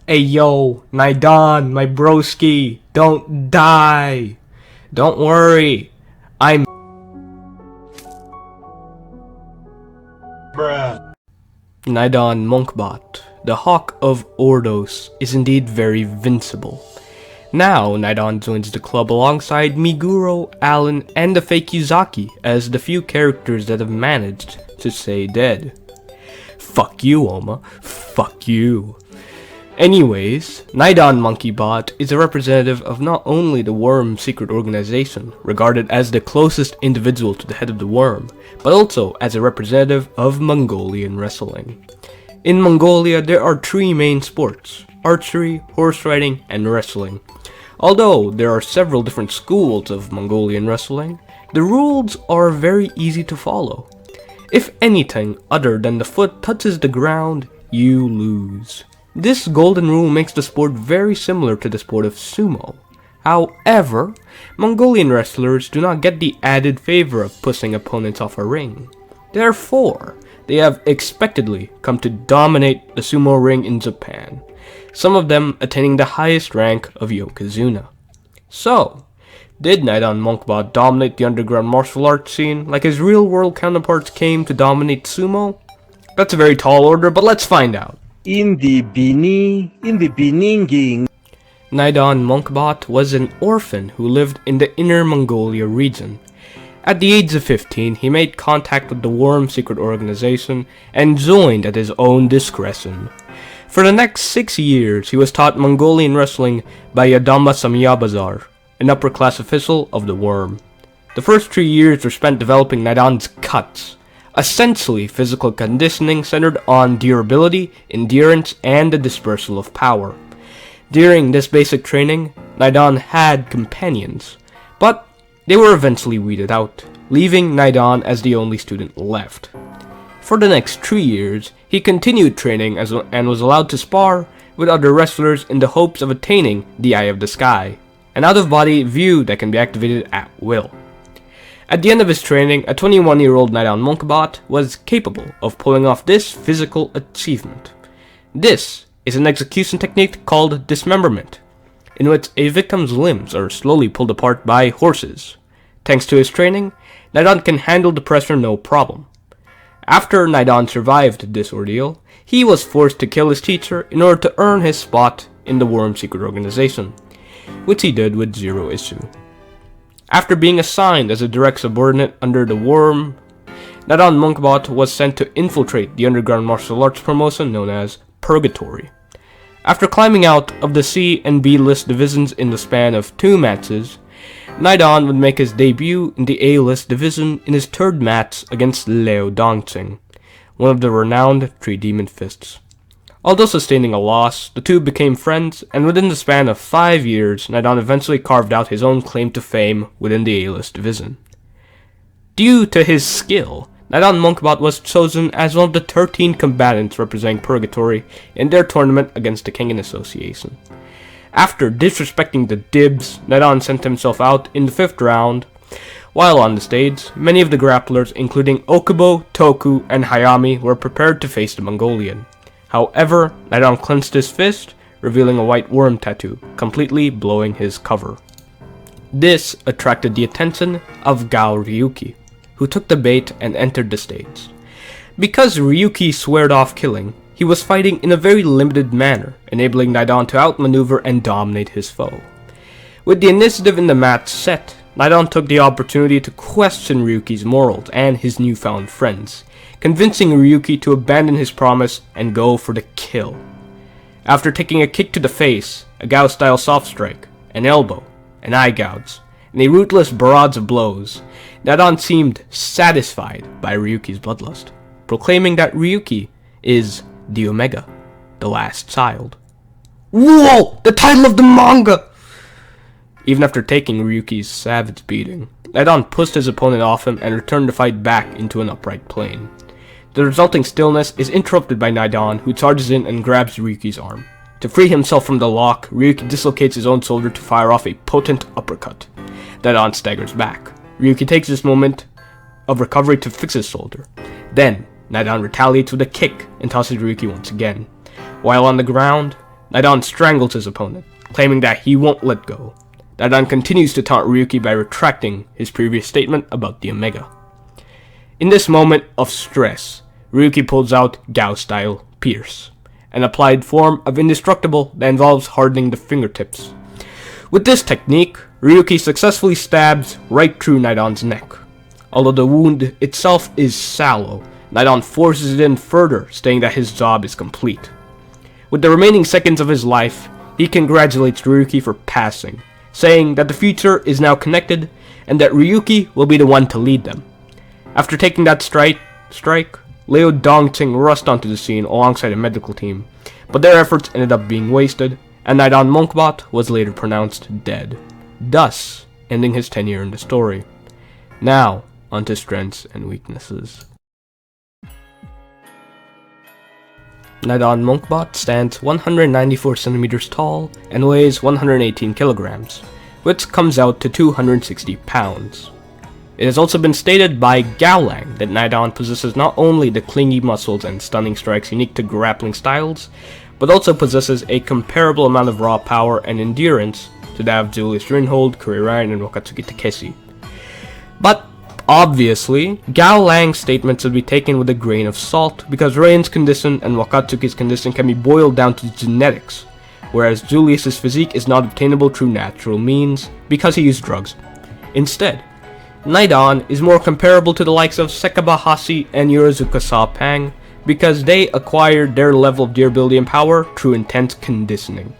Hey yo, Naidan, my broski, don't die. Don't worry, I'm Bruh. Naidan Mönkhbat. The Hawk of Ordos is indeed very vincible. Now, Naidan joins the club alongside Miguro, Alan, and the fake Yuzaki as the few characters that have managed to stay dead. Fuck you, Oma. Fuck you. Anyways, Naidan Mönkhbat is a representative of not only the Worm secret organization, regarded as the closest individual to the head of the Worm, but also as a representative of Mongolian wrestling. In Mongolia, there are three main sports: archery, horse riding, and wrestling. Although there are several different schools of Mongolian wrestling, the rules are very easy to follow. If anything other than the foot touches the ground, you lose. This golden rule makes the sport very similar to the sport of sumo. However, Mongolian wrestlers do not get the added favor of pushing opponents off a ring. Therefore, they have expectedly come to dominate the sumo ring in Japan, some of them attaining the highest rank of Yokozuna. So, did Naidan Mönkhbat dominate the underground martial arts scene like his real-world counterparts came to dominate sumo? That's a very tall order, but let's find out. In the beginning. Naidan Mönkhbat was an orphan who lived in the Inner Mongolia region. At the age of 15, he made contact with the Worm secret organization and joined at his own discretion. For the next 6 years, he was taught Mongolian wrestling by Yadamba Samyabazar, an upper-class official of the Worm. The first 3 years were spent developing Naidan's cuts, essentially physical conditioning centered on durability, endurance, and the dispersal of power. During this basic training, Naidan had companions, but they were eventually weeded out, leaving Naidan as the only student left. For the next 3 years, he continued training and was allowed to spar with other wrestlers in the hopes of attaining the Eye of the Sky, an out-of-body view that can be activated at will. At the end of his training, a 21-year-old Naidan Mönkhbat was capable of pulling off this physical achievement. This is an execution technique called dismemberment, in which a victim's limbs are slowly pulled apart by horses. Thanks to his training, Naidan can handle the pressure no problem. After Naidan survived this ordeal, he was forced to kill his teacher in order to earn his spot in the Worm secret organization, which he did with zero issue. After being assigned as a direct subordinate under the Worm, Naidan Mönkhbat was sent to infiltrate the underground martial arts promotion known as Purgatory. After climbing out of the C and B list divisions in the span of 2 matches, Naidan would make his debut in the A list division in his 3rd match against Leo Dongqing, one of the renowned Three Demon Fists. Although sustaining a loss, the two became friends, and within the span of 5 years, Naidan eventually carved out his own claim to fame within the A-list division. Due to his skill, Naidan Mönkhbat was chosen as one of the 13 combatants representing Purgatory in their tournament against the Kengen Association. After disrespecting the dibs, Naidan sent himself out in the 5th round. While on the stage, many of the grapplers, including Okubo, Toku, and Hayami, were prepared to face the Mongolian. However, Naidan clenched his fist, revealing a white worm tattoo, completely blowing his cover. This attracted the attention of Gao Ryuki, who took the bait and entered the stage. Because Ryuki sweared off killing, he was fighting in a very limited manner, enabling Naidan to outmaneuver and dominate his foe. With the initiative in the match set, Naidan took the opportunity to question Ryuki's morals and his newfound friends, convincing Ryuki to abandon his promise and go for the kill. After taking a kick to the face, a Gao-style soft strike, an elbow, an eye gouge, and a ruthless barrage of blows, Naidan seemed satisfied by Ryuki's bloodlust, proclaiming that Ryuki is the Omega, the last child. Whoa! The title of the manga! Even after taking Ryuki's savage beating, Naidan pushed his opponent off him and returned the fight back into an upright plane. The resulting stillness is interrupted by Naidan, who charges in and grabs Ryuki's arm. To free himself from the lock, Ryuki dislocates his own shoulder to fire off a potent uppercut. Naidan staggers back. Ryuki takes this moment of recovery to fix his shoulder. Then, Naidan retaliates with a kick and tosses Ryuki once again. While on the ground, Naidan strangles his opponent, claiming that he won't let go. Naidan continues to taunt Ryuki by retracting his previous statement about the Omega. In this moment of stress, Ryuki pulls out Gao-style Pierce, an applied form of indestructible that involves hardening the fingertips. With this technique, Ryuki successfully stabs right through Naidan's neck. Although the wound itself is shallow, Naidan forces it in further, stating that his job is complete. With the remaining seconds of his life, he congratulates Ryuki for passing, saying that the future is now connected and that Ryuki will be the one to lead them. After taking that strike, Leo Dongting rushed onto the scene alongside a medical team, but their efforts ended up being wasted, and Naidan Mönkhbat was later pronounced dead, thus ending his tenure in the story. Now, onto strengths and weaknesses. Naidan Mönkhbat stands 194 centimeters tall and weighs 118 kilograms, which comes out to 260 pounds. It has also been stated by Gowlang that Naidan possesses not only the clingy muscles and stunning strikes unique to grappling styles, but also possesses a comparable amount of raw power and endurance to that of Julius Rinhold, Kuriran, and Wakatsuki Takeshi. But obviously, Gowlang's statement should be taken with a grain of salt because Rain's condition and Wakatsuki's condition can be boiled down to genetics, whereas Julius's physique is not obtainable through natural means because he used drugs. Instead, Naidan is more comparable to the likes of Sekaba Hashi and Yorozuka Sapang because they acquired their level of durability and power through intense conditioning.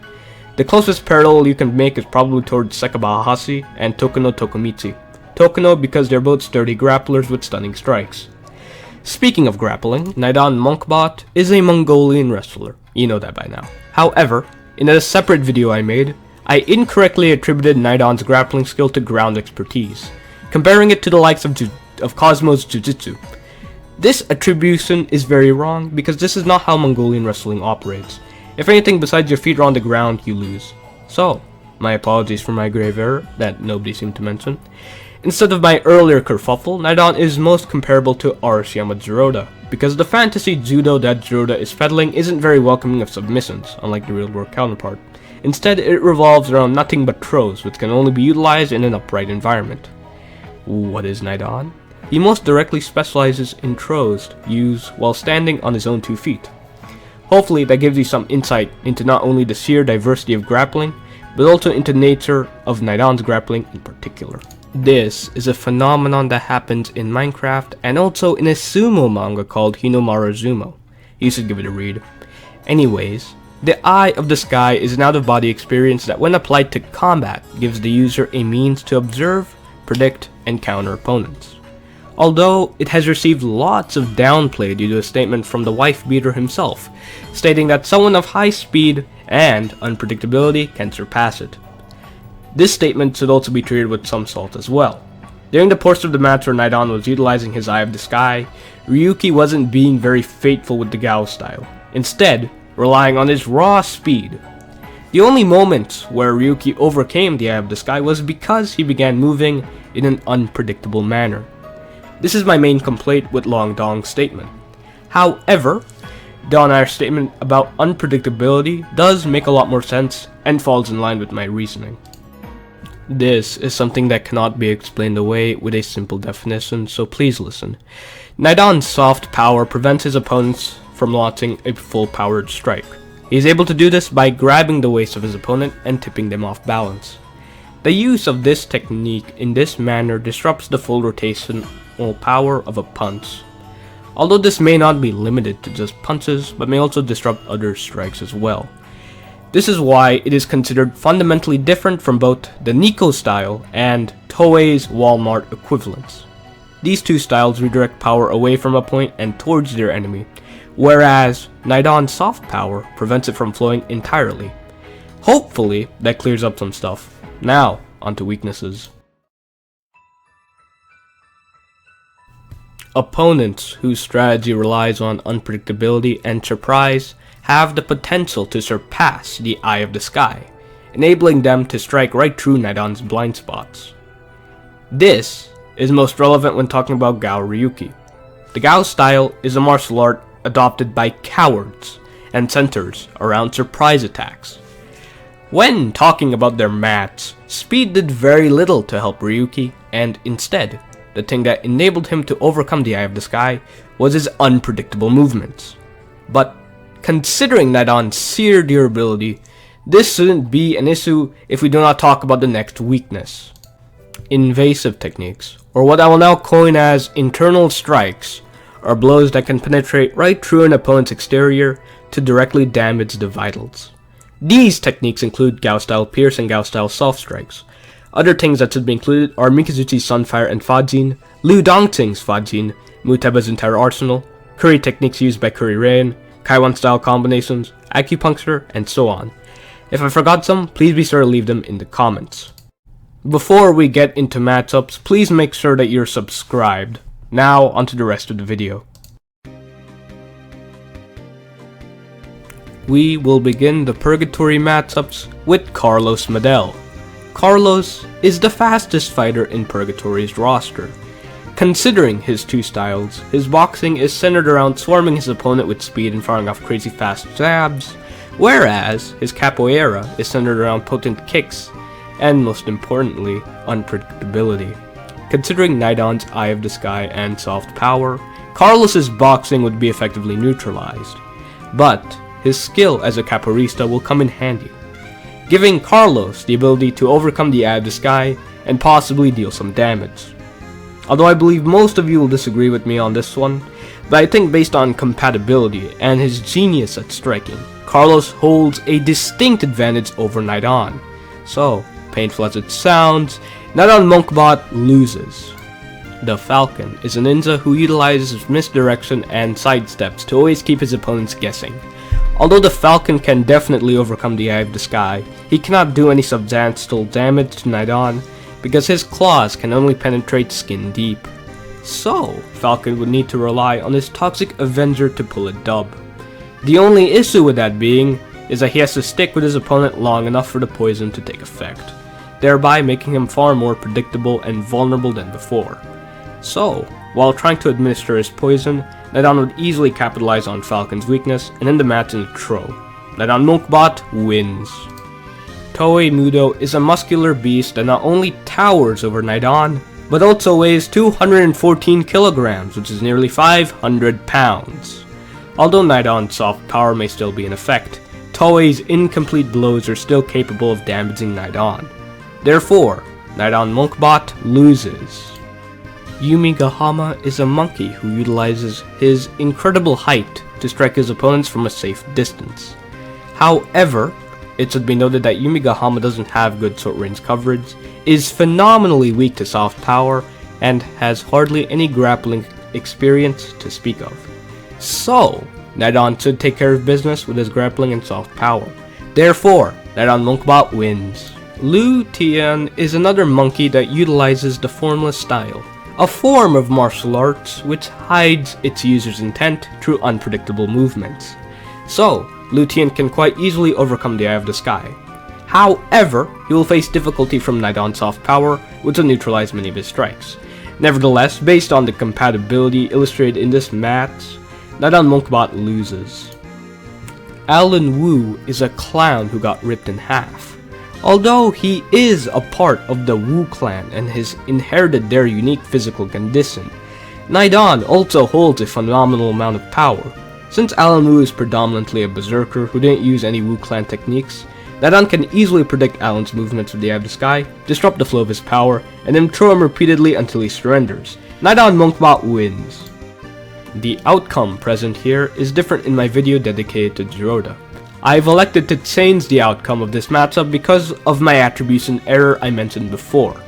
The closest parallel you can make is probably towards Sekaba Hashi and Tokuno Tokomichi. Tokuno because they're both sturdy grapplers with stunning strikes. Speaking of grappling, Naidan Mönkhbat is a Mongolian wrestler. You know that by now. However, in a separate video I made, I incorrectly attributed Naidan's grappling skill to ground expertise, comparing it to the likes of Cosmo's Jiu-Jitsu. This attribution is very wrong because this is not how Mongolian wrestling operates. If anything besides your feet are on the ground, you lose. So, my apologies for my grave error that nobody seemed to mention. Instead of my earlier kerfuffle, Naidan is most comparable to Arashiyama Jiroda, because the fantasy judo that Jiroda is peddling isn't very welcoming of submissions, unlike the real-world counterpart. Instead, it revolves around nothing but throws, which can only be utilized in an upright environment. What is Naidan? He most directly specializes in throws used while standing on his own 2 feet. Hopefully that gives you some insight into not only the sheer diversity of grappling, but also into the nature of Naidan's grappling in particular. This is a phenomenon that happens in Minecraft and also in a sumo manga called Hinomaru Zumo. You should give it a read. Anyways, the Eye of the Sky is an out-of-body experience that when applied to combat gives the user a means to observe, predict, and counter opponents. Although it has received lots of downplay due to a statement from the wife-beater himself, stating that someone of high speed and unpredictability can surpass it. This statement should also be treated with some salt as well. During the portion of the match where Naidan was utilizing his Eye of the Sky, Ryuki wasn't being very faithful with the Gao style, instead relying on his raw speed. The only moment where Ryuki overcame the Eye of the Sky was because he began moving in an unpredictable manner. This is my main complaint with Long Dong's statement. However, Donar's statement about unpredictability does make a lot more sense and falls in line with my reasoning. This is something that cannot be explained away with a simple definition, so please listen. Naidan's soft power prevents his opponents from launching a full-powered strike. He is able to do this by grabbing the waist of his opponent and tipping them off balance. The use of this technique in this manner disrupts the full rotational power of a punch. Although this may not be limited to just punches, but may also disrupt other strikes as well. This is why it is considered fundamentally different from both the Nikko style and Toei's Walmart equivalents. These two styles redirect power away from a point and towards their enemy, whereas Naidan's soft power prevents it from flowing entirely. Hopefully that clears up some stuff. Now, onto weaknesses. Opponents whose strategy relies on unpredictability and surprise have the potential to surpass the Eye of the Sky, enabling them to strike right through Naidan's blind spots. This is most relevant when talking about Gao Ryuki. The Gao style is a martial art adopted by cowards, and centers around surprise attacks. When talking about their mats, speed did very little to help Ryuki, and instead, the thing that enabled him to overcome the Eye of the Sky was his unpredictable movements. But considering Naidan's sheer durability, this shouldn't be an issue if we do not talk about the next weakness. Invasive techniques, or what I will now coin as internal strikes, are blows that can penetrate right through an opponent's exterior to directly damage the vitals. These techniques include Gao-style Pierce and Gao-style Soft Strikes. Other things that should be included are Mikazuchi's Sunfire and Fajin, Liu Dongqing's Fajin, Muteba's entire arsenal, curry techniques used by Curry Rain, Kaiwan style combinations, acupuncture, and so on. If I forgot some, please be sure to leave them in the comments. Before we get into matchups, please make sure that you're subscribed. Now, onto the rest of the video. We will begin the Purgatory matchups with Carlos Medel. Carlos is the fastest fighter in Purgatory's roster. Considering his two styles, his boxing is centered around swarming his opponent with speed and firing off crazy fast jabs, whereas his capoeira is centered around potent kicks, and most importantly, unpredictability. Considering Naidan's Eye of the Sky and soft power, Carlos's boxing would be effectively neutralized, but his skill as a capoeirista will come in handy, giving Carlos the ability to overcome the Eye of the Sky and possibly deal some damage. Although I believe most of you will disagree with me on this one, but I think based on compatibility and his genius at striking, Carlos holds a distinct advantage over Naidan. So, painful as it sounds, Naidan Mönkhbat loses. The Falcon is a ninja who utilizes misdirection and sidesteps to always keep his opponents guessing. Although the Falcon can definitely overcome the Eye of the Sky, he cannot do any substantial damage to Naidan because his claws can only penetrate skin deep. So, Falcon would need to rely on his Toxic Avenger to pull a dub. The only issue with that being is that he has to stick with his opponent long enough for the poison to take effect, thereby making him far more predictable and vulnerable than before. So, while trying to administer his poison, Naidan would easily capitalize on Falcon's weakness and end the match in a throw. Naidan Mönkhbat wins. Toei Mudo is a muscular beast that not only towers over Naidan, but also weighs 214 kilograms, which is nearly 500 pounds. Although Naidan's soft power may still be in effect, Toei's incomplete blows are still capable of damaging Naidan. Therefore, Naidan Mönkhbat loses. Yumi Gahama is a monkey who utilizes his incredible height to strike his opponents from a safe distance. However, it should be noted that Yumi Gahama doesn't have good short-range coverage, is phenomenally weak to soft power, and has hardly any grappling experience to speak of. So, Naidan should take care of business with his grappling and soft power. Therefore, Naidan Mönkhbat wins. Liu Tian is another monkey that utilizes the Formless style, a form of martial arts which hides its user's intent through unpredictable movements. So, Liu Tian can quite easily overcome the Eye of the Sky. However, he will face difficulty from Naidan's soft power, which will neutralize many of his strikes. Nevertheless, based on the compatibility illustrated in this match, Naidan Mönkhbat loses. Alan Wu is a clown who got ripped in half. Although he is a part of the Wu clan and has inherited their unique physical condition, Naidan also holds a phenomenal amount of power. Since Alan Wu is predominantly a berserker who didn't use any Wu clan techniques, Naidan can easily predict Alan's movements with the Eye of the Sky, disrupt the flow of his power, and then throw him repeatedly until he surrenders. Naidan Mönkhbat wins. The outcome present here is different in my video dedicated to Jiroda. I've elected to change the outcome of this matchup because of my attribution error I mentioned before.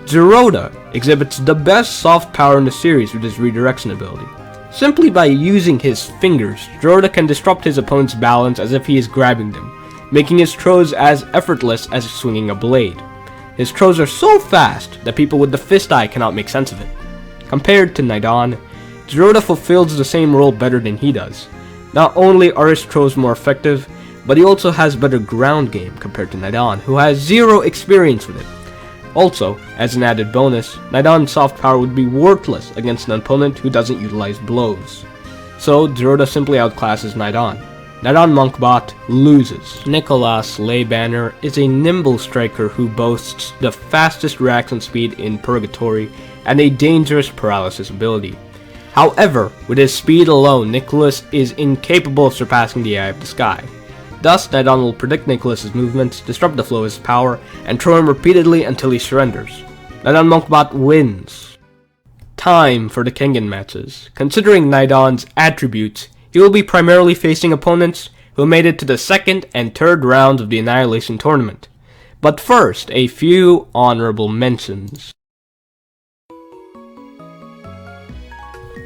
Jiroda exhibits the best soft power in the series with his redirection ability. Simply by using his fingers, Jiroda can disrupt his opponent's balance as if he is grabbing them, making his throws as effortless as swinging a blade. His throws are so fast that people with the fist eye cannot make sense of it. Compared to Naidan, Jiroda fulfills the same role better than he does. Not only are his throws more effective, but he also has better ground game compared to Naidan, who has zero experience with it. Also, as an added bonus, Naidan's soft power would be worthless against an opponent who doesn't utilize blows. So, Jiroda simply outclasses Naidan. Naidan Mönkhbat loses. Nicholas Leybanner is a nimble striker who boasts the fastest reaction speed in Purgatory and a dangerous paralysis ability. However, with his speed alone, Nicholas is incapable of surpassing the Eye of the Sky. Thus, Naidan will predict Nicholas's movements, disrupt the flow of his power, and throw him repeatedly until he surrenders. Naidan Mönkhbat wins. Time for the Kengen matches. Considering Naidan's attributes, he will be primarily facing opponents who made it to the second and third rounds of the Annihilation Tournament. But first, a few honorable mentions.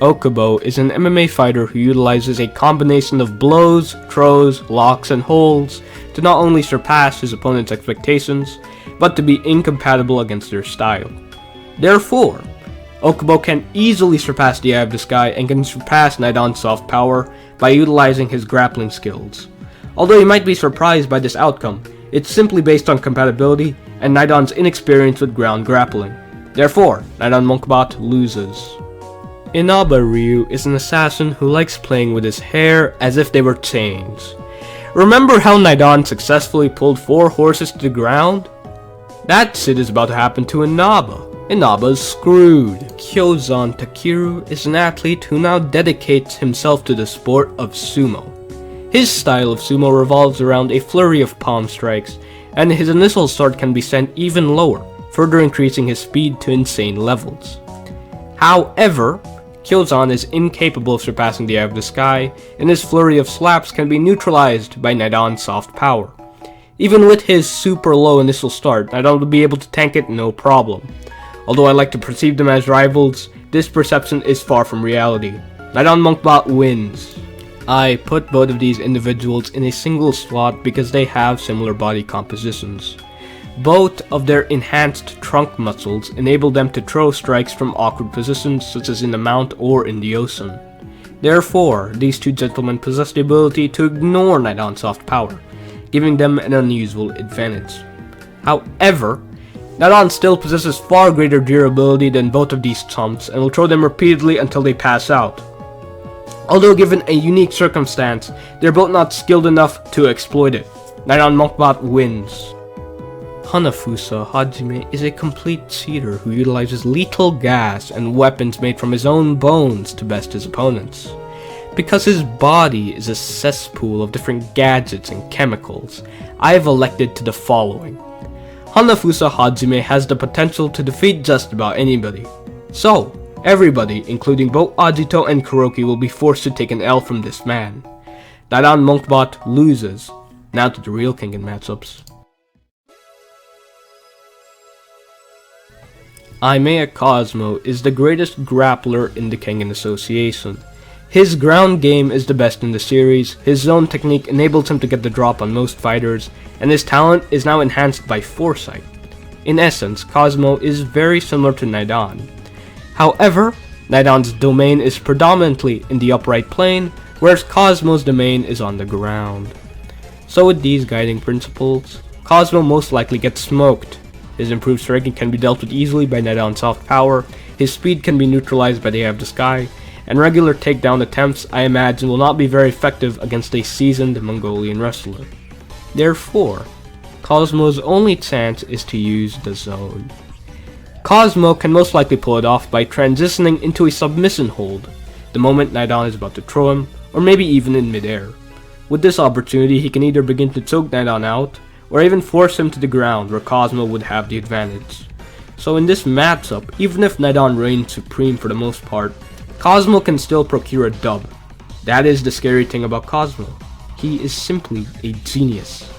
Okubo is an MMA fighter who utilizes a combination of blows, throws, locks, and holds to not only surpass his opponent's expectations, but to be incompatible against their style. Therefore, Okubo can easily surpass the Eye of the Sky and can surpass Naidan's soft power by utilizing his grappling skills. Although you might be surprised by this outcome, it's simply based on compatibility and Naidan's inexperience with ground grappling. Therefore, Naidan Mönkhbat loses. Inaba Ryu is an assassin who likes playing with his hair as if they were chains. Remember how Naidan successfully pulled 4 horses to the ground? That shit is about to happen to Inaba. Inaba's screwed. Kyozan Takeru is an athlete who now dedicates himself to the sport of sumo. His style of sumo revolves around a flurry of palm strikes, and his initial start can be sent even lower, further increasing his speed to insane levels. However, Kyozan is incapable of surpassing the Eye of the Sky, and his flurry of slaps can be neutralized by Naidan's soft power. Even with his super low initial start, Naidan will be able to tank it no problem. Although I like to perceive them as rivals, this perception is far from reality. Naidan Mönkhbat wins. I put both of these individuals in a single slot because they have similar body compositions. Both of their enhanced trunk muscles enable them to throw strikes from awkward positions such as in the mount or in the ocean. Therefore, these two gentlemen possess the ability to ignore Naidan's soft power, giving them an unusual advantage. However, Naidan still possesses far greater durability than both of these chumps and will throw them repeatedly until they pass out. Although given a unique circumstance, they're both not skilled enough to exploit it. Naidan Mönkhbat wins. Hanafusa Hajime is a complete cheater who utilizes lethal gas and weapons made from his own bones to best his opponents. Because his body is a cesspool of different gadgets and chemicals, I have elected to the following. Hanafusa Hajime has the potential to defeat just about anybody. So, everybody, including both Ajito and Kuroki, will be forced to take an L from this man. Naidan Mönkhbat loses. Now to the real Kengen matchups. Aimea Cosmo is the greatest grappler in the Kengen Association. His ground game is the best in the series, his zone technique enables him to get the drop on most fighters, and his talent is now enhanced by foresight. In essence, Cosmo is very similar to Naidan. However, Naidan's domain is predominantly in the upright plane, whereas Cosmo's domain is on the ground. So with these guiding principles, Cosmo most likely gets smoked. His improved striking can be dealt with easily by Naidan's soft power, his speed can be neutralized by the Eye of the Sky, and regular takedown attempts, I imagine, will not be very effective against a seasoned Mongolian wrestler. Therefore, Cosmo's only chance is to use the zone. Cosmo can most likely pull it off by transitioning into a submission hold the moment Naidan is about to throw him, or maybe even in midair. With this opportunity, he can either begin to choke Naidan out, or even force him to the ground where Cosmo would have the advantage. So in this matchup, even if Naidan reigns supreme for the most part, Cosmo can still procure a dub. That is the scary thing about Cosmo. He is simply a genius.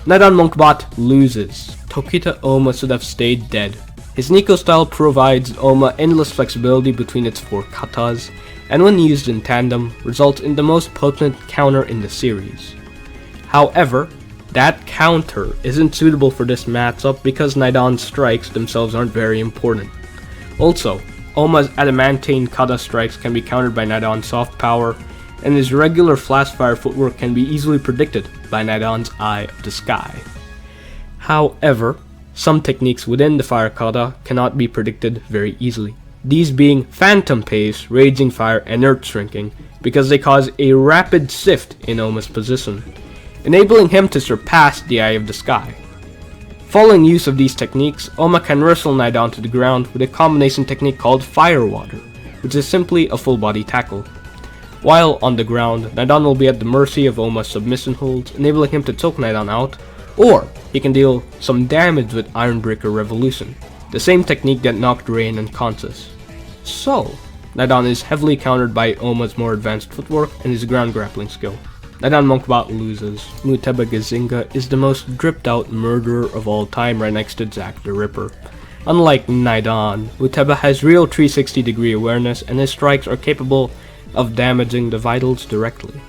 Naidan Mönkhbat loses. Tokita Oma should have stayed dead. His Nico style provides Oma endless flexibility between its 4 katas, and when used in tandem, results in the most potent counter in the series. However, that counter isn't suitable for this matchup because Naidan's strikes themselves aren't very important. Also, Oma's adamantine kata strikes can be countered by Naidan's soft power, and his regular flash fire footwork can be easily predicted by Naidan's Eye of the Sky. However, some techniques within the fire kata cannot be predicted very easily. these being Phantom Pace, Raging Fire, and Earth Shrinking, because they cause a rapid shift in Oma's position, enabling him to surpass the Eye of the Sky. Following use of these techniques, Oma can wrestle Naidan to the ground with a combination technique called Fire Water, which is simply a full body tackle. While on the ground, Naidan will be at the mercy of Oma's submission holds, enabling him to choke Naidan out, or he can deal some damage with Ironbreaker Revolution, the same technique that knocked Rain unconscious. So, Naidan is heavily countered by Oma's more advanced footwork and his ground grappling skill. Naidan Mönkhbat loses. Muteba Gazinga is the most dripped out murderer of all time right next to Zack the Ripper. Unlike Naidan, Muteba has real 360 degree awareness and his strikes are capable of damaging the vitals directly.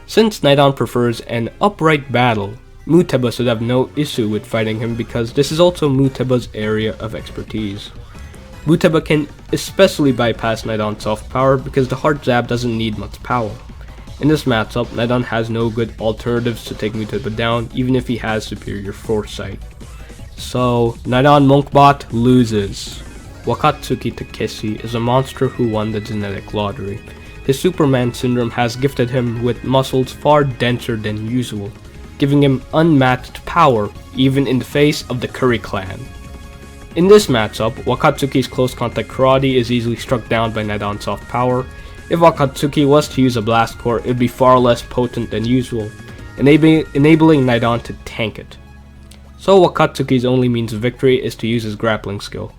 Since Naidan prefers an upright battle, Muteba should have no issue with fighting him because this is also Muteba's area of expertise. Muteba can especially bypass Naidan's soft power because the hard jab doesn't need much power. In this matchup, Naidan has no good alternatives to take Muteba down even if he has superior foresight. So, Naidan Mönkhbat loses. Wakatsuki Takeshi is a monster who won the genetic lottery. His Superman syndrome has gifted him with muscles far denser than usual, giving him unmatched power even in the face of the Curry clan. In this matchup, Wakatsuki's close contact karate is easily struck down by Naidan's soft power. If Wakatsuki was to use a blast core, it would be far less potent than usual, enabling Naidan to tank it. So Wakatsuki's only means of victory is to use his grappling skill.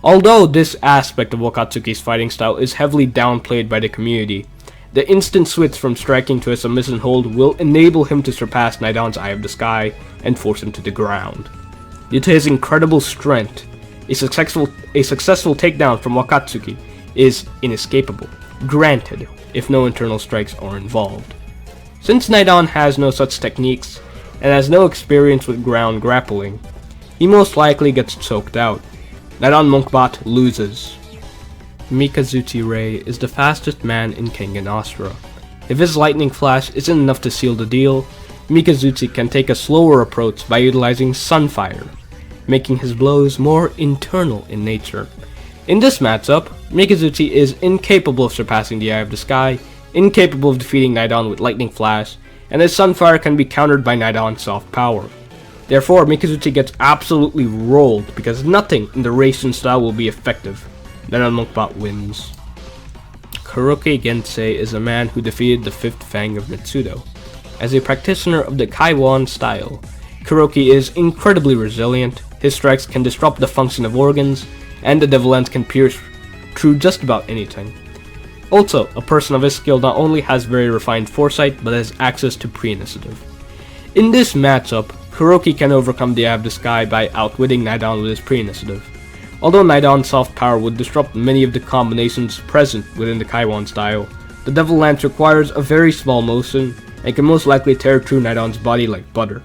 Although this aspect of Wakatsuki's fighting style is heavily downplayed by the community, the instant switch from striking to a submission hold will enable him to surpass Naidan's Eye of the Sky and force him to the ground. Due to his incredible strength, a successful takedown from Wakatsuki is inescapable, granted if no internal strikes are involved. Since Naidan has no such techniques and has no experience with ground grappling, he most likely gets choked out. Naidan Mönkhbat loses. Mikazuchi Rei is the fastest man in Kengen Ashura. If his lightning flash isn't enough to seal the deal, Mikazuchi can take a slower approach by utilizing Sunfire, making his blows more internal in nature. In this matchup, Mikazuchi is incapable of surpassing the Eye of the Sky, incapable of defeating Naidan with lightning flash, and his Sunfire can be countered by Naidan's soft power. Therefore, Mikazuchi gets absolutely rolled because nothing in the Ration style will be effective. Naidan Mönkhbat wins. Kuroki Gensei is a man who defeated the fifth Fang of Mitsudo. As a practitioner of the Kaiwan style, Kuroki is incredibly resilient, his strikes can disrupt the function of organs, and the Devil Lens can pierce through just about anything. Also, a person of his skill not only has very refined foresight, but has access to pre-initiative. In this matchup, Kuroki can overcome the Eye of the Sky by outwitting Naidan with his pre-initiative. Although Naidan's soft power would disrupt many of the combinations present within the Kaiwan style, the Devil Lance requires a very small motion and can most likely tear through Naidan's body like butter.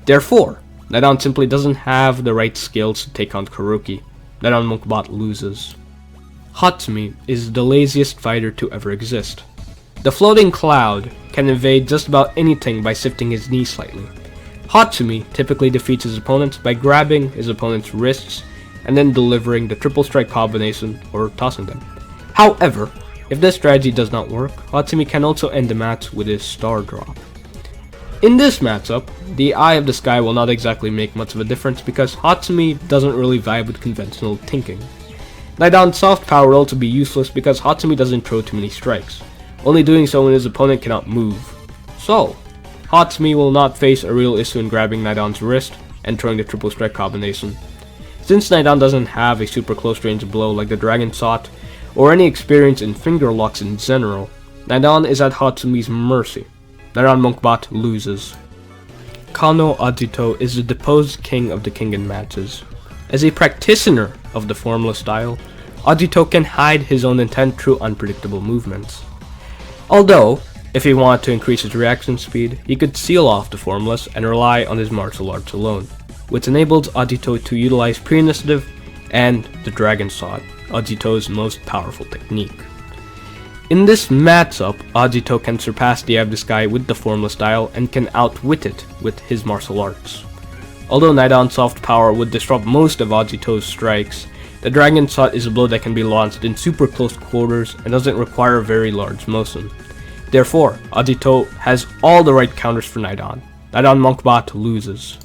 Therefore, Naidan simply doesn't have the right skills to take on Kuroki. Naidan Mönkhbat loses. Hatsumi is the laziest fighter to ever exist. The floating cloud can evade just about anything by shifting his knee slightly. Hatsumi typically defeats his opponents by grabbing his opponent's wrists and then delivering the triple strike combination or tossing them. However, if this strategy does not work, Hatsumi can also end the match with his star drop. In this matchup, the Eye of the Sky will not exactly make much of a difference because Hatsumi doesn't really vibe with conventional thinking. Naidan's soft power will also be useless because Hatsumi doesn't throw too many strikes, only doing so when his opponent cannot move. So, Hatsumi will not face a real issue in grabbing Naidan's wrist and throwing the triple strike combination. Since Naidan doesn't have a super close range blow like the Dragon Shot, or any experience in finger locks in general, Naidan is at Hatsumi's mercy. Naidan Mönkhbat loses. Kano Ajito is the deposed king of the Kengen matches. As a practitioner of the formless style, Ajito can hide his own intent through unpredictable movements. Although, if he wanted to increase his reaction speed, he could seal off the formless and rely on his martial arts alone, which enables Ajito to utilize pre-initiative and the Dragon Shot, Ajito's most powerful technique. In this matchup, Ajito can surpass the Eye of the Sky with the formless style and can outwit it with his martial arts. Although Naidan's soft power would disrupt most of Ajito's strikes, The Dragon Shot is a blow that can be launched in super close quarters and doesn't require a very large motion. Therefore, Ajito has all the right counters for Naidan. Naidan Mönkhbat loses.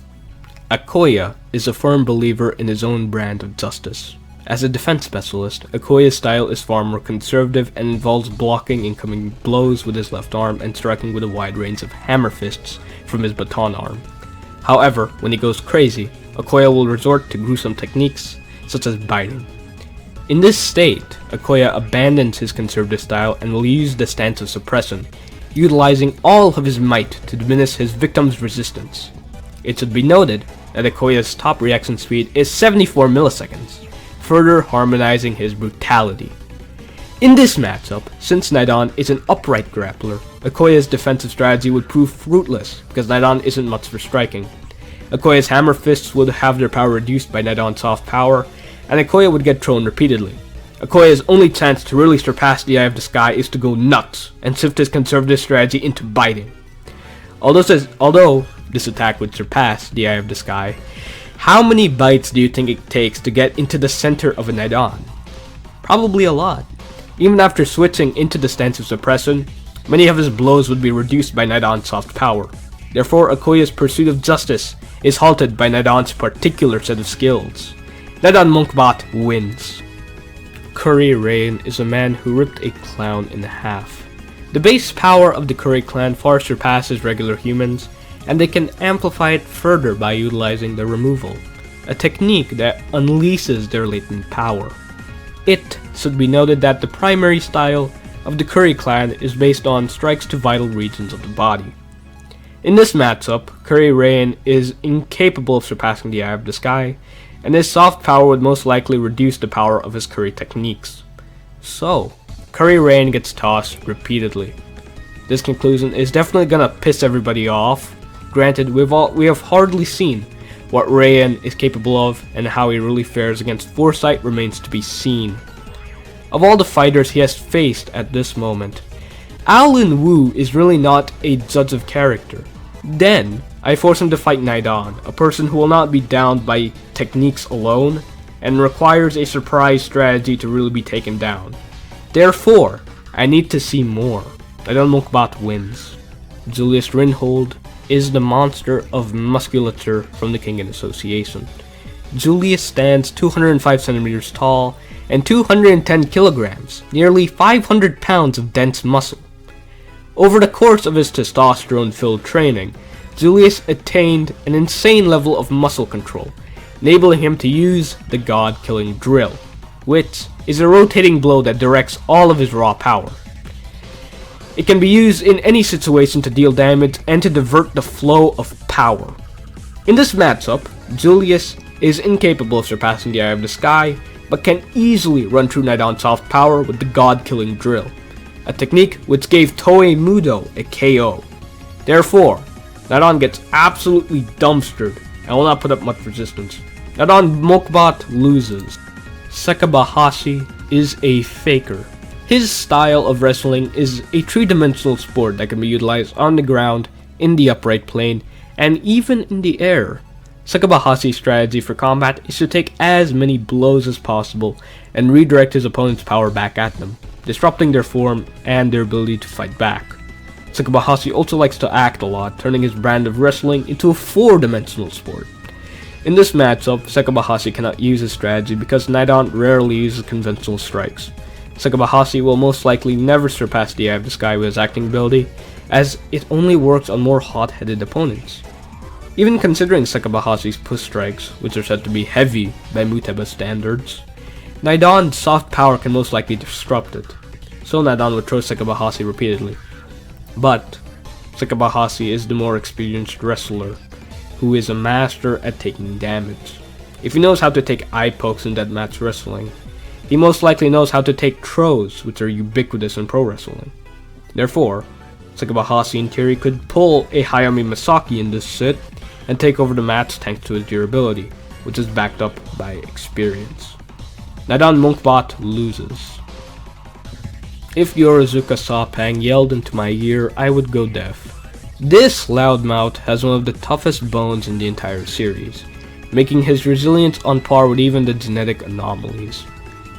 Akoya is a firm believer in his own brand of justice. As a defense specialist, Akoya's style is far more conservative and involves blocking incoming blows with his left arm and striking with a wide range of hammer fists from his baton arm. However, when he goes crazy, Akoya will resort to gruesome techniques such as biting. In this state, Akoya abandons his conservative style and will use the stance of suppression, utilizing all of his might to diminish his victim's resistance. It should be noted that Akoya's top reaction speed is 74 milliseconds, further harmonizing his brutality. In this matchup, since Naidan is an upright grappler, Akoya's defensive strategy would prove fruitless because Naidan isn't much for striking. Akoya's hammer fists would have their power reduced by Naidan's soft power, and Akoya would get thrown repeatedly. Akoya's only chance to really surpass the Eye of the Sky is to go nuts and shift his conservative strategy into biting. Although this attack would surpass the Eye of the Sky, how many bites do you think it takes to get into the center of a Naidan? Probably a lot. Even after switching into the stance of suppression, many of his blows would be reduced by Naidan's soft power. Therefore, Akoya's pursuit of justice is halted by Naidan's particular set of skills. Naidan Mönkhbat wins. Curry Rain is a man who ripped a clown in half. The base power of the Curry clan far surpasses regular humans, and they can amplify it further by utilizing the removal, a technique that unleashes their latent power. It should be noted that the primary style of the Curry clan is based on strikes to vital regions of the body. In this matchup, Curry Rain is incapable of surpassing the Eye of the Sky, and his soft power would most likely reduce the power of his Curry techniques. So, Curry Rain gets tossed repeatedly. This conclusion is definitely gonna piss everybody off. Granted, we have hardly seen what Rain is capable of, and how he really fares against Foresight remains to be seen. Of all the fighters he has faced at this moment, Alan Wu is really not a judge of character. Then, I force him to fight Naidan, a person who will not be downed by techniques alone, and requires a surprise strategy to really be taken down. Therefore, I need to see more. Naidan Mönkhbat wins. Julius Rinhold is the monster of musculature from the Kengen Association. Julius stands 205 centimeters tall and 210 kilograms, nearly 500 pounds of dense muscle. Over the course of his testosterone-filled training, Julius attained an insane level of muscle control, enabling him to use the God-killing drill, which is a rotating blow that directs all of his raw power. It can be used in any situation to deal damage and to divert the flow of power. In this matchup, Julius is incapable of surpassing the Eye of the Sky, but can easily run through Naidan's soft power with the God-killing drill, a technique which gave Toei Mudo a KO. Therefore, Naidan gets absolutely dumpstered and will not put up much resistance. Naidan Mönkhbat loses. Sekabahashi is a faker. His style of wrestling is a three-dimensional sport that can be utilized on the ground, in the upright plane, and even in the air. Sekabahashi's strategy for combat is to take as many blows as possible and redirect his opponent's power back at them, disrupting their form and their ability to fight back. Sekabahashi also likes to act a lot, turning his brand of wrestling into a four-dimensional sport. In this matchup, Sekabahashi cannot use his strategy because Naidan rarely uses conventional strikes. Sekabahashi will most likely never surpass the Eye of the Sky with his acting ability, as it only works on more hot-headed opponents. Even considering Sekabahashi's push strikes, which are said to be heavy by Muteba standards, Naidan's soft power can most likely disrupt it, so Naidan would throw Sekabahashi repeatedly. But Sekabahashi is the more experienced wrestler, who is a master at taking damage. If he knows how to take eye pokes in deathmatch wrestling, he most likely knows how to take throws, which are ubiquitous in pro wrestling. Therefore, Sekabahashi in theory could pull a Hayami Masaki in this sit and take over the match thanks to his durability, which is backed up by experience. Naidan Mönkhbat loses. If Yorozuka Sapang yelled into my ear, I would go deaf. This loudmouth has one of the toughest bones in the entire series. making his resilience on par with even the genetic anomalies.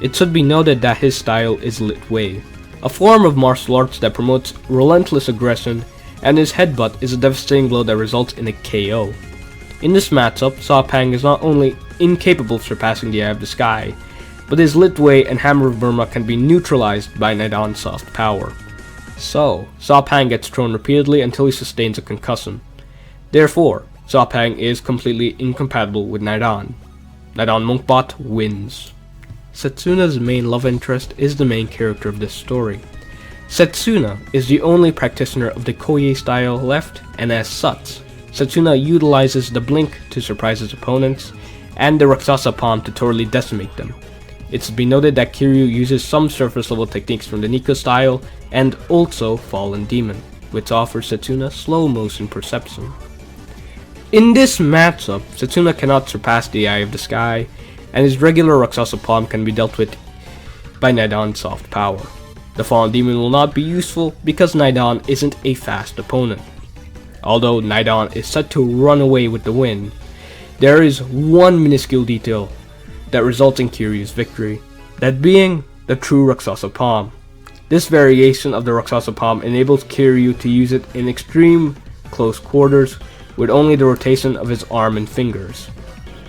It should be noted that his style is Lit Wei, a form of martial arts that promotes relentless aggression, and his headbutt is a devastating blow that results in a KO. In this matchup, Sopang is not only incapable of surpassing the Eye of the Sky, but his Lit Wei and Hammer of Burma can be neutralized by Naidan's soft power. So, Sopang gets thrown repeatedly until he sustains a concussion. Therefore, Sopang is completely incompatible with Naidan. Naidan Mönkhbat wins. Setsuna's main love interest is the main character of this story. Setsuna is the only practitioner of the Koye style left, and as such, Setsuna utilizes the blink to surprise his opponents, and the Raksasa palm to totally decimate them. It should be noted that Kiryu uses some surface level techniques from the Nico style, and also Fallen Demon, which offers Setsuna slow motion perception. In this matchup, Setsuna cannot surpass the Eye of the Sky, and his regular Raksasa palm can be dealt with by Naidan's soft power. The Fallen Demon will not be useful because Naidan isn't a fast opponent. Although Naidan is set to run away with the win, there is one minuscule detail that results in Kiryu's victory, that being the true Raksasa palm. This variation of the Raksasa palm enables Kiryu to use it in extreme close quarters with only the rotation of his arm and fingers.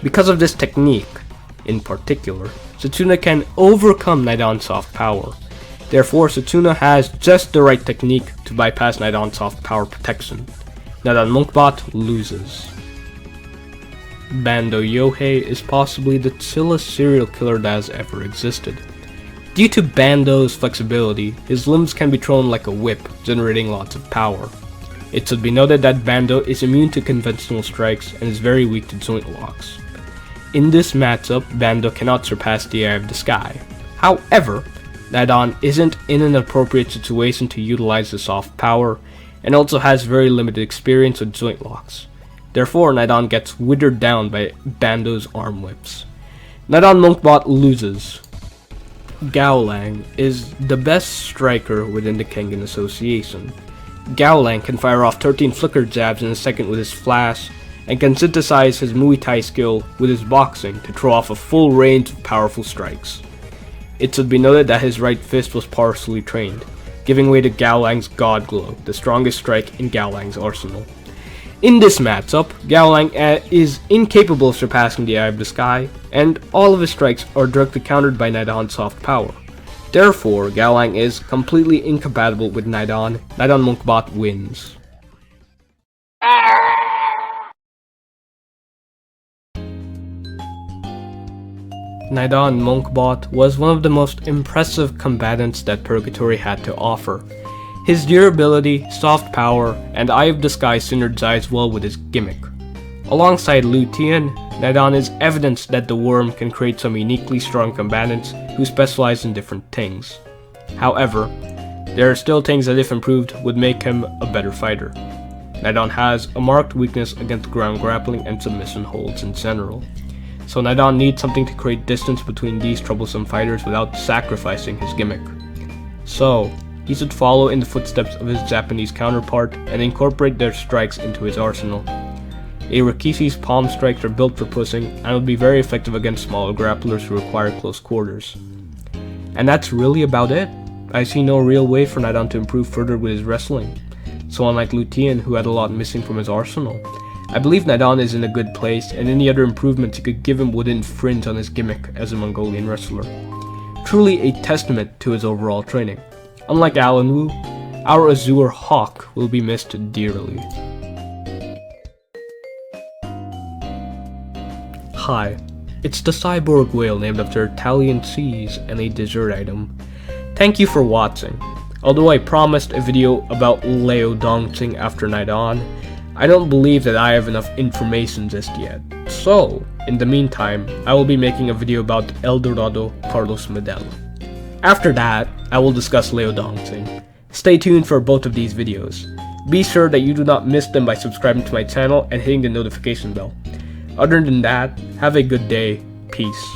Because of this technique, in particular, Setsuna can overcome Naidan's soft power. Therefore, Setsuna has just the right technique to bypass Naidan's soft power protection. Naidan Mönkhbat loses. Bando Yohei is possibly the chillest serial killer that has ever existed. Due to Bando's flexibility, his limbs can be thrown like a whip, generating lots of power. It should be noted that Bando is immune to conventional strikes and is very weak to joint locks. In this matchup, Bando cannot surpass the Eye of the Sky. However, Naidan isn't in an appropriate situation to utilize the soft power, and also has very limited experience with joint locks. Therefore, Naidan gets withered down by Bando's arm whips. Naidan Mönkhbat loses. Gaolang is the best striker within the Kengen Association. Gaolang can fire off 13 flicker jabs in a second with his flash, and can synthesize his Muay Thai skill with his boxing to throw off a full range of powerful strikes. It should be noted that his right fist was partially trained, giving way to Gaolang's God Glow, the strongest strike in Gaolang's arsenal. In this matchup, Gaolang is incapable of surpassing the Eye of the Sky, and all of his strikes are directly countered by Naidan's soft power. Therefore, Gaolang is completely incompatible with Naidan. Naidan Mönkhbat wins. Naidan Mönkhbat was one of the most impressive combatants that Purgatory had to offer. His durability, soft power, and Eye of the Sky synergize well with his gimmick. Alongside Lu Tian, Naidan is evidence that the Worm can create some uniquely strong combatants who specialize in different things. However, there are still things that if improved would make him a better fighter. Naidan has a marked weakness against ground grappling and submission holds in general. So Naidan needs something to create distance between these troublesome fighters without sacrificing his gimmick. So, he should follow in the footsteps of his Japanese counterpart and incorporate their strikes into his arsenal. A Rikishi's palm strikes are built for pushing and will be very effective against smaller grapplers who require close quarters. And that's really about it. I see no real way for Naidan to improve further with his wrestling. So unlike Lu Tian, who had a lot missing from his arsenal, I believe Naidan is in a good place, and any other improvements you could give him would infringe on his gimmick as a Mongolian wrestler. Truly a testament to his overall training. Unlike Alan Wu, our Azure Hawk will be missed dearly. Hi, it's the cyborg whale named after Italian cheese and a dessert item. Thank you for watching. Although I promised a video about Leo Dongqing after Naidan, I don't believe that I have enough information just yet. So, in the meantime, I will be making a video about El Dorado Carlos Medel. After that, I will discuss Leo Dongqing. Stay tuned for both of these videos. Be sure that you do not miss them by subscribing to my channel and hitting the notification bell. Other than that, have a good day. Peace.